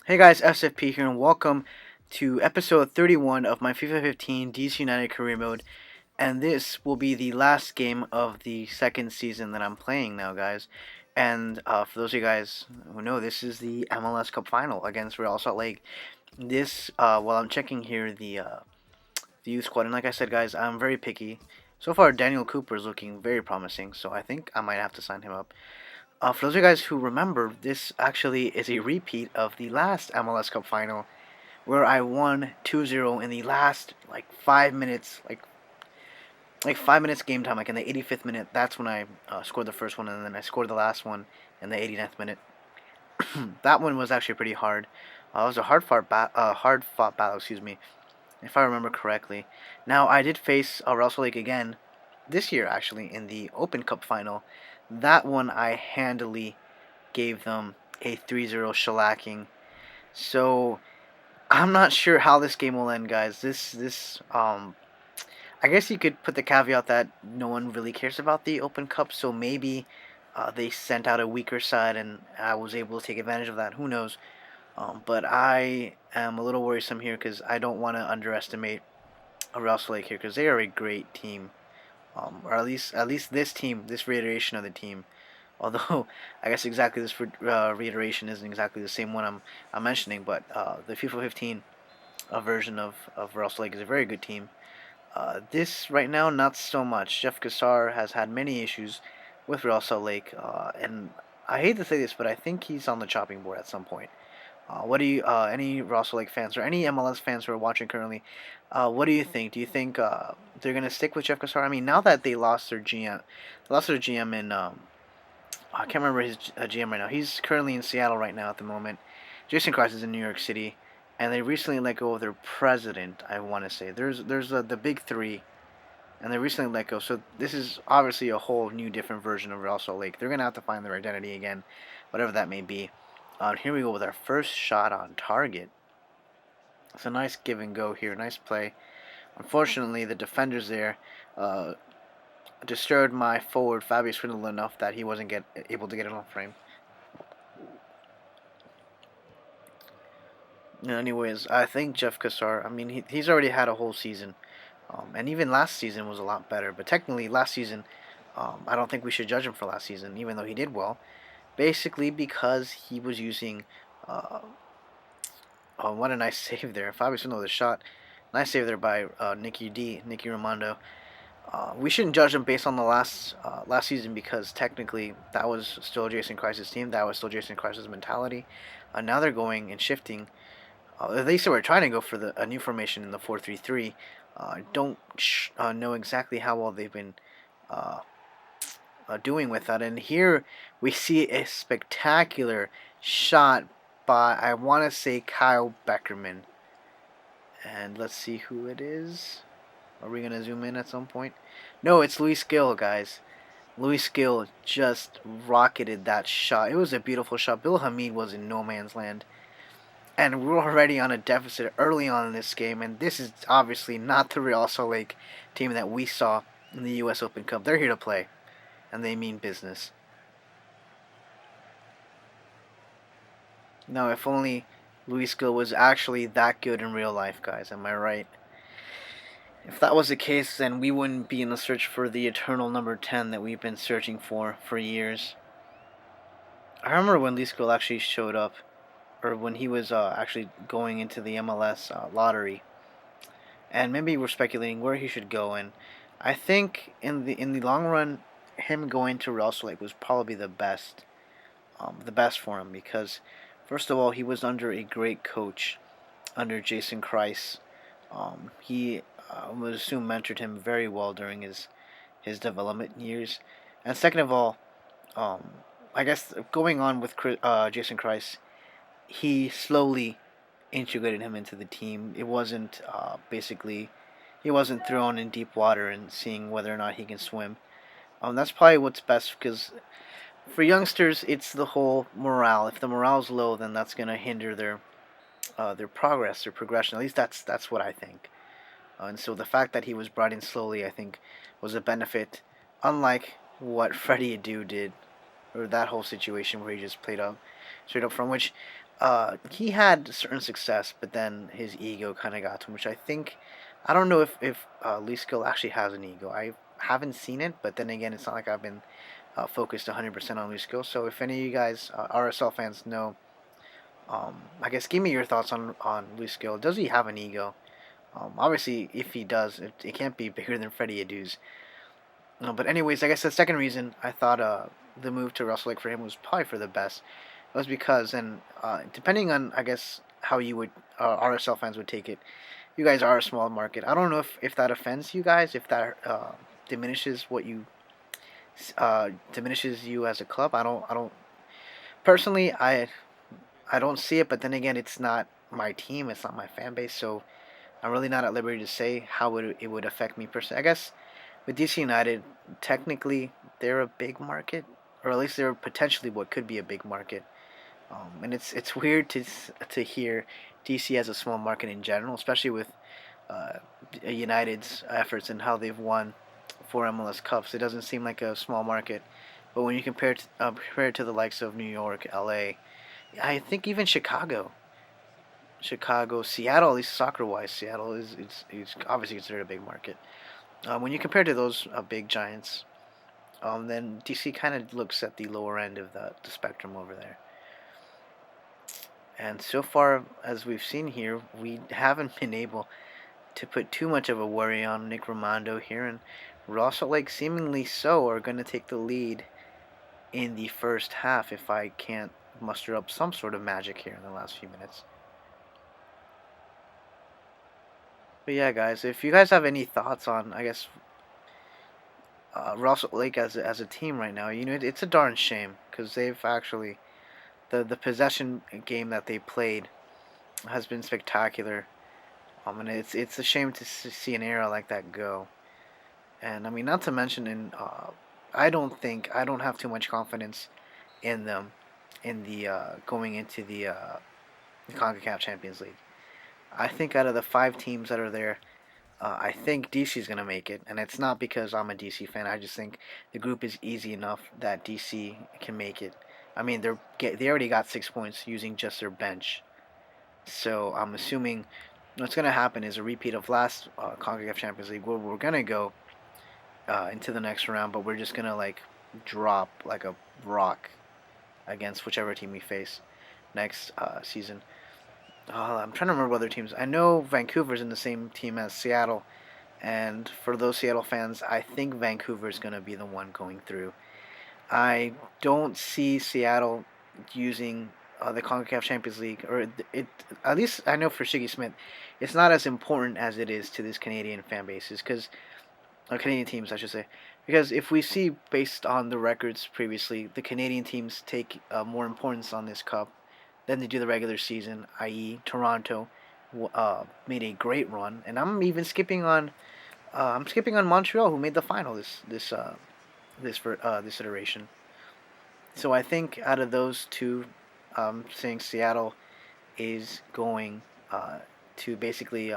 Hey guys, SFP here, and welcome to episode 31 of my FIFA 15 DC United Career Mode. And this will be the last game of the second season that I'm playing now, guys. And for those of you guys who know, this is the MLS Cup Final against Real Salt Lake. While I'm checking here the youth squad, and like I said, guys, I'm very picky. So far, Daniel Cooper is looking very promising, so I think I might have to sign him up. For those of you guys who remember, this actually is a repeat of the last MLS Cup final where I won 2-0 in the last like 5 minutes, like 5 minutes game time, like in the 85th minute. That's when I scored the first one, and then I scored the last one in the 89th minute. That one was actually pretty hard. It was a hard fought battle, excuse me, if I remember correctly. Now I did face Russell Lake again this year, actually, in the Open Cup final. That one I handily gave them a 3-0 shellacking. So I'm not sure how this game will end, guys. I guess you could put the caveat that no one really cares about the Open Cup, so maybe they sent out a weaker side and I was able to take advantage of that. Who knows? But I am a little worrisome here because I don't want to underestimate Real Lake here because they are a great team, or at least this team, this reiteration of the team. Although I guess exactly this reiteration isn't exactly the same one I'm mentioning, but the FIFA 15 version of Real Lake is a very good team. This right now, not so much. Jeff Cassar has had many issues with Real Salt Lake, and I hate to say this, but I think he's on the chopping board at some point. What do you, any Real Salt Lake fans or any MLS fans who are watching currently, what do you think? Do you think they're gonna stick with Jeff Cassar? I mean, now that they lost their GM, in I can't remember his GM right now. He's currently in Seattle right now at the moment. Jason Christ is in New York City, and they recently let go of their president. I want to say there's the big three, and they recently let go. So this is obviously a whole new, different version of Real Salt Lake. They're gonna have to find their identity again, whatever that may be. Here we go with our first shot on target. It's a nice give and go here, nice play. Unfortunately, the defenders there uh, disturbed my forward Fabio Swindle enough that he wasn't able to get it on frame. Anyways, I think Jeff Cassar. I mean, he's already had a whole season, and even last season was a lot better. But technically, last season, I don't think we should judge him for last season, even though he did well. Basically, because he was using. Oh, what a nice save there! Fabio Swindle with a shot. Nice save there by Nicky Ramondo. We shouldn't judge them based on the last season because technically that was still Jason Christ's team. That was still Jason Christ's mentality. Now they're going and shifting. At least they were trying to go for a new formation in the 4-3-3. I don't know exactly how well they've been uh, doing with that. And here we see a spectacular shot by, I want to say, Kyle Beckerman. And let's see who it is. Are we going to zoom in at some point? No, it's Luis Gill, guys. Luis Gill just rocketed that shot. It was a beautiful shot. Bill Hamid was in no man's land. And we're already on a deficit early on in this game. And this is obviously not the Real Salt Lake team that we saw in the U.S. Open Cup. They're here to play. And they mean business. Now, if only Luis Gill was actually that good in real life, guys. Am I right? If that was the case, then we wouldn't be in the search for the eternal number 10 that we've been searching for years. I remember when Luis Gill actually showed up, or when he was actually going into the MLS lottery, and maybe we're speculating where he should go. And I think in the long run, him going to Real Salt Lake was probably the best for him because, first of all, he was under a great coach, under Jason Christ. He would assume mentored him very well during his development years, and second of all, um, I guess going on with Jason Christ, he slowly integrated him into the team. It wasn't basically he wasn't thrown in deep water and seeing whether or not he can swim. That's probably what's best because for youngsters, it's the whole morale. If the morale's low, then that's gonna hinder their progress, their progression. At least that's what I think. And so the fact that he was brought in slowly, I think, was a benefit, unlike what Freddie Adu did, or that whole situation where he just played up straight up front, which he had certain success, but then his ego kind of got to him, which I don't know if Luis Gill actually has an ego. I haven't seen it, but then again, it's not like I've been focused 100% on Luis Gill. So if any of you guys RSL fans know, I guess give me your thoughts on Luis Gill. Does he have an ego? Obviously, if he does, it can't be bigger than Freddie Adu's. But anyways, I guess the second reason I thought the move to Russell Lake for him was probably for the best was because, and depending on I guess how you would RSL fans would take it, you guys are a small market. I don't know if that offends you guys, if that diminishes what you diminishes you as a club. I don't personally I don't see it, but then again, it's not my team, it's not my fan base, so I'm really not at liberty to say how it would affect me personally. I guess with DC United, technically they're a big market, or at least they're potentially what could be a big market. And it's weird to hear DC as a small market in general, especially with uh, United's efforts and how they've won 4 MLS Cups. It doesn't seem like a small market, but when you compare it to the likes of New York, LA, I think even Chicago, Seattle, at least soccer wise, Seattle is obviously considered a big market. When you compare to those big giants, then DC kind of looks at the lower end of the spectrum over there. And so far, as we've seen here, we haven't been able to put too much of a worry on Nick Romando here, and Russell Lake seemingly so are going to take the lead in the first half if I can't muster up some sort of magic here in the last few minutes. But yeah, guys, if you guys have any thoughts on, I guess, Russell Lake as a team right now, it's a darn shame because they've actually the possession game that they played has been spectacular. And it's a shame to see an era like that go. And I mean, not to mention, I don't have too much confidence in them in the going into the Concacaf Champions League. I think out of the 5 teams that are there, I think DC's gonna make it, and it's not because I'm a DC fan. I just think the group is easy enough that DC can make it. I mean, they already got 6 points using just their bench, so I'm assuming what's gonna happen is a repeat of last Concacaf Champions League, where we're gonna go into the next round, but we're just gonna like drop like a rock against whichever team we face next season. I'm trying to remember what other teams. I know Vancouver's in the same team as Seattle, and for those Seattle fans, I think Vancouver's going to be the one going through. I don't see Seattle using the CONCACAF Champions League, or it. At least I know for Shiggy Smith, it's not as important as it is to this Canadian fan bases, because Canadian teams, I should say, because if we see based on the records previously, the Canadian teams take more importance on this cup than they do the regular season. I.e., Toronto made a great run, and I'm skipping on Montreal, who made the final this iteration. So I think out of those two, saying Seattle is going to basically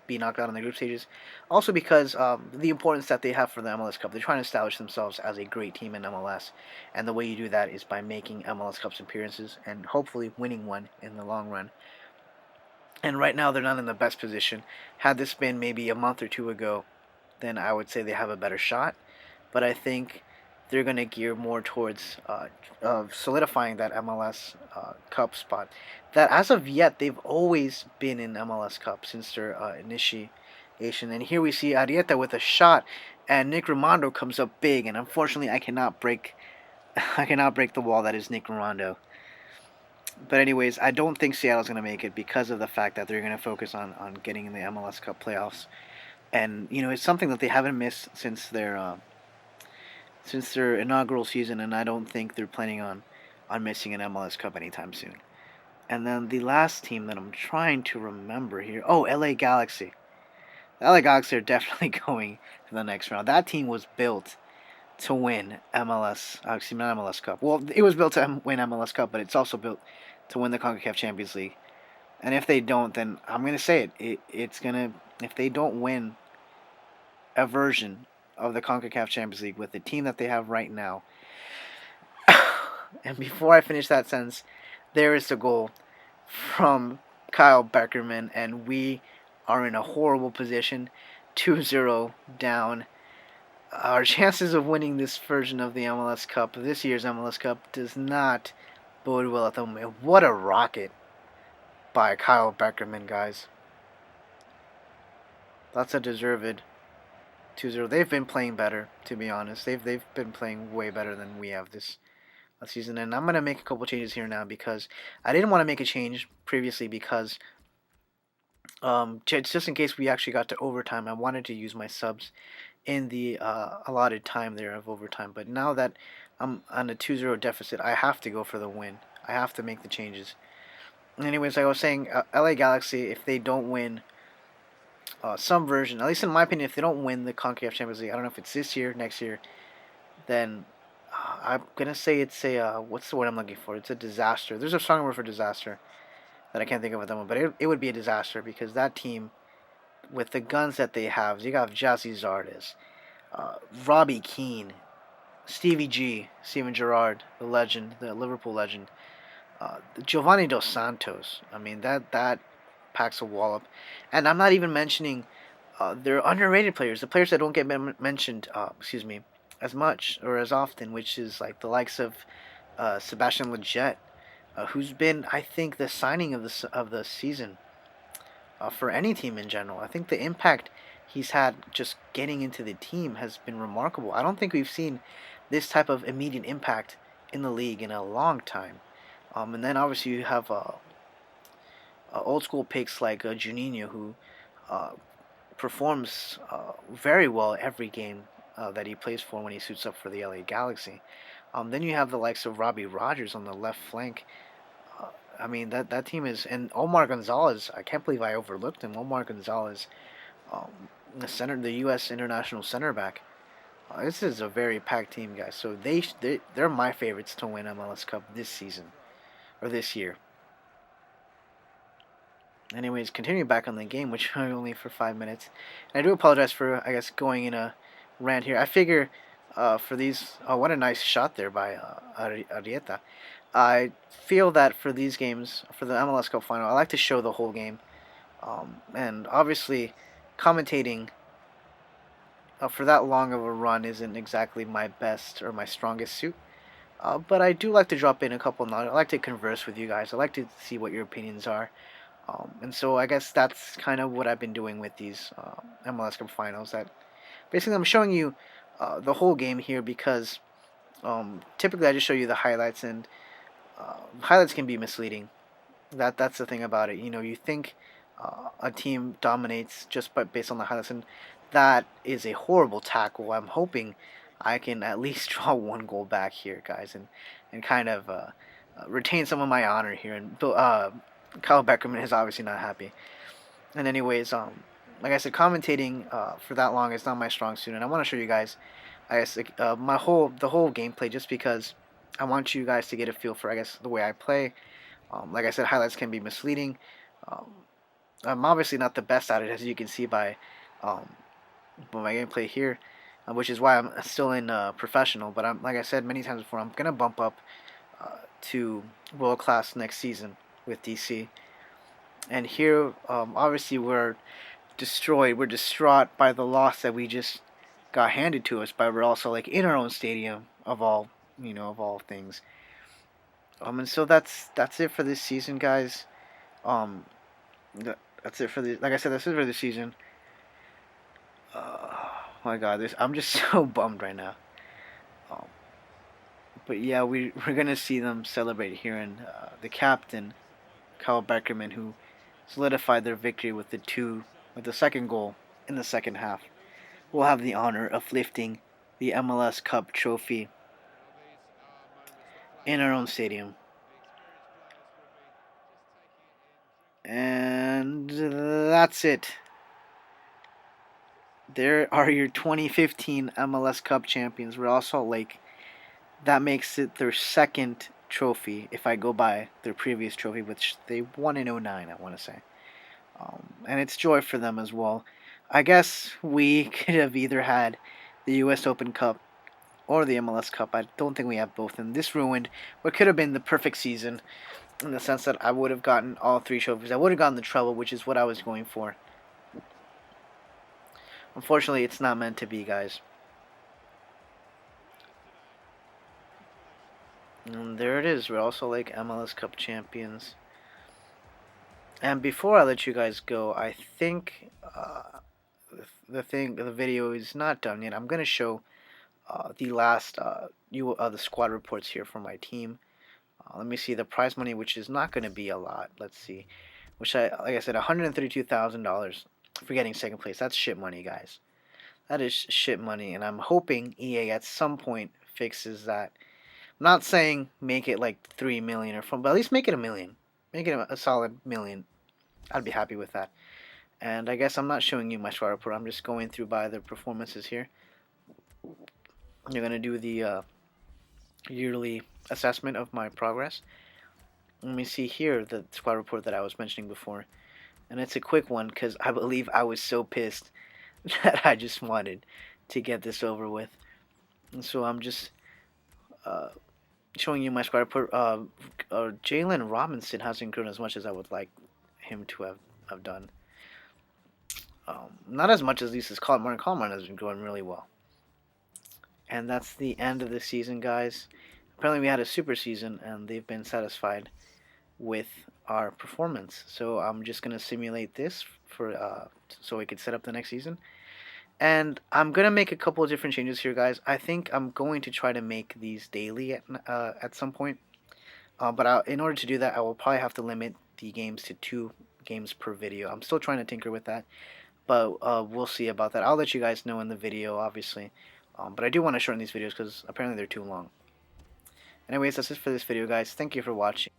be knocked out in the group stages. Also because the importance that they have for the MLS Cup. They're trying to establish themselves as a great team in MLS. And the way you do that is by making MLS Cups appearances and hopefully winning one in the long run. And right now they're not in the best position. Had this been maybe a month or two ago, then I would say they have a better shot. But I think they're going to gear more towards solidifying that MLS Cup spot. That as of yet, they've always been in MLS Cup since their initiation. And here we see Arieta with a shot, and Nick Romando comes up big. And unfortunately, I cannot break the wall that is Nick Romando. But anyways, I don't think Seattle's going to make it because of the fact that they're going to focus on getting in the MLS Cup playoffs. And it's something that they haven't missed since their inaugural season, and I don't think they're planning on missing an MLS Cup anytime soon. And then the last team that I'm trying to remember here, LA Galaxy. The LA Galaxy are definitely going to the next round. That team was built to win MLS, excuse me, not MLS Cup. Well, it was built to win MLS Cup, but it's also built to win the CONCACAF Champions League. And if they don't, then I'm going to say it's going to, if they don't win a version of the CONCACAF Champions League with the team that they have right now. And before I finish that sentence, There is the goal from Kyle Beckerman, and we are in a horrible position, 2-0 down. Our chances of winning this version of the MLS Cup, this year's MLS Cup, does not bode well at the moment. What a rocket by Kyle Beckerman, guys. That's a deserved 2-0. They've been playing better, to be honest. They've been playing way better than we have this season. And I'm gonna make a couple changes here now because I didn't want to make a change previously because just in case we actually got to overtime, I wanted to use my subs in the allotted time there of overtime. But now that I'm on a 2-0 deficit, I have to go for the win. I have to make the changes. Anyways, like I was saying, LA Galaxy, if they don't win some version, at least in my opinion, if they don't win the CONCACAF Champions League, I don't know if it's this year, next year, then I'm gonna say it's a what's the word I'm looking for? It's a disaster. There's a strong word for disaster that I can't think of at the moment, but it would be a disaster because that team, with the guns that they have, you got Jazzy Zardes, Robbie Keane, Stevie G, Steven Gerrard, the legend, the Liverpool legend, Giovanni Dos Santos. I mean that packs a wallop, and I'm not even mentioning their underrated players, the players that don't get mentioned. Excuse me, as much or as often, which is like the likes of Sebastian Lletget, who's been, I think, the signing of the season for any team in general. I think the impact he's had just getting into the team has been remarkable. I don't think we've seen this type of immediate impact in the league in a long time. And then obviously you have old school picks like Juninho, who uh, performs very well every game that he plays for when he suits up for the LA Galaxy. Then you have the likes of Robbie Rogers on the left flank. I mean that team is, and Omar Gonzalez. I can't believe I overlooked him. Omar Gonzalez, um, the U.S. international center back. This is a very packed team, guys. So they're my favorites to win MLS Cup this season or this year. Anyways, continuing back on the game, which only for 5 minutes. And I do apologize for, I guess, going in a rant here. I figure for these, oh, what a nice shot there by Arrieta. I feel that for these games, for the MLS Cup final, I like to show the whole game. And obviously, commentating for that long of a run isn't exactly my best or my strongest suit. But I do like to drop in a couple knowledge. I like to converse with you guys. I like to see what your opinions are. And so I guess that's kind of what I've been doing with these MLS Cup finals. That basically I'm showing you the whole game here because typically I just show you the highlights, and highlights can be misleading. That's the thing about it. You know, you think a team dominates just based on the highlights, and that is a horrible tackle. I'm hoping I can at least draw one goal back here, guys, and kind of retain some of my honor here. And Kyle Beckerman is obviously not happy. And anyways, like I said, commentating for that long is not my strong suit, and I want to show you guys, I guess, the whole gameplay, just because I want you guys to get a feel for, I guess, the way I play. Like I said, highlights can be misleading. Um, I'm obviously not the best at it, as you can see um, by my gameplay here, which is why I'm still in professional. But like I said many times before, I'm gonna bump up to world class next season with DC. And here, obviously, we're destroyed. We're distraught by the loss that we just got handed to us. But we're also like in our own stadium of all, of all things. And so that's it for this season, guys. Um, that's it for the, like I said, that's it for the season. My God, I'm just so bummed right now. Um, but yeah, we're gonna see them celebrate here, and the captain, Kyle Beckerman, who solidified their victory with the second goal in the second half, will have the honor of lifting the MLS Cup trophy in our own stadium. And that's it. There are your 2015 MLS Cup champions, Real Salt Lake. That makes it their second trophy, if I go by their previous trophy, which they won in '09, I want to say. And it's joy for them as well. I guess we could have either had the U.S. Open Cup or the MLS Cup. I don't think we have both, and this ruined what could have been the perfect season. in the sense that I would have gotten all 3 trophies. I would have gotten the treble, which is what I was going for. Unfortunately, it's not meant to be, guys. And there it is. We're also like MLS Cup champions. And before I let you guys go, I think the video is not done yet. I'm gonna show the last the squad reports here for my team. Let me see the prize money, which is not going to be a lot. Let's see, which like I said, $132,000 for getting second place. That's shit money, guys. That is shit money, and I'm hoping EA at some point fixes that. I'm not saying make it like 3 million or 4, but at least make it a million. Make it a solid million. I'd be happy with that. And I guess I'm not showing you my squad report. I'm just going through by the performances here. You're gonna do the yearly assessment of my progress. Let me see here the squad report that I was mentioning before. And it's a quick one because I believe I was so pissed that I just wanted to get this over with. And so I'm just uh, showing you my squad report. Jalen Robinson hasn't grown as much as I would like him to have done. Not as much as Lisa's Martin Coleman has been growing really well. And that's the end of the season, guys. Apparently we had a super season and they've been satisfied with our performance. So I'm just going to simulate this for so we could set up the next season. And I'm going to make a couple of different changes here, guys. I think I'm going to try to make these daily at some point. But in order to do that, I will probably have to limit the games to 2 games per video. I'm still trying to tinker with that, but we'll see about that. I'll let you guys know in the video, obviously. But I do want to shorten these videos because apparently they're too long. Anyways, that's it for this video, guys. Thank you for watching.